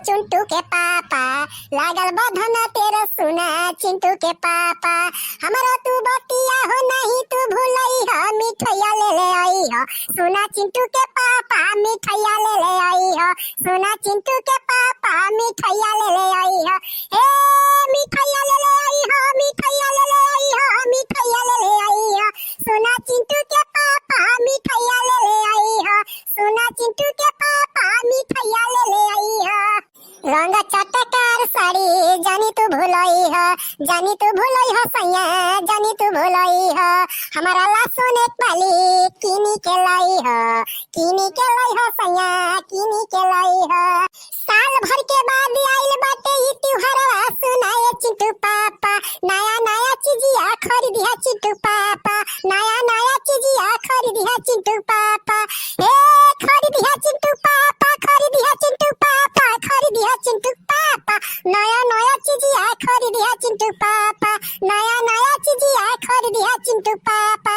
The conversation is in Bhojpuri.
चुंटू के पापा लागल बधन तेरे सुना चिंटू के पापा हमारा तू बतिया हो नहीं तू भूलई हो मिठैया ले आई हो सुना चिंटू के पापा मिठैया ले आई हो सुना चिंटू के पापा मिठैया ले आई हो ए मिठैया ले आई हो मिठैया ले आई हो मिठैया ले आई हो सुना चिंटू के पापा मिठैया ले आई हो सुना चिंटू के पापा मिठैया ले आई हो रंग चटकार साड़ी जानी तू भूलई हो सैया जानी तू भूलई हो हमारा लहसुन एक पाली किनी के लाई हो सैया किनी के लाई हो साल भर के बाद आइल बाटे ई त्योहारवा सुनाए चिंटू पापा नया नया चीजिया खरीदिया चिंटू पापा नया चीजिया खरीदिया चिंटू पापा ए खरीदिया चिंटू पापा खरीदिया चिंटू पापा खरीदिया चिंटू पापा नया चीजिया खरीदिया चिंटू पापा नया चीजिया खरीदिया चिंटू पापा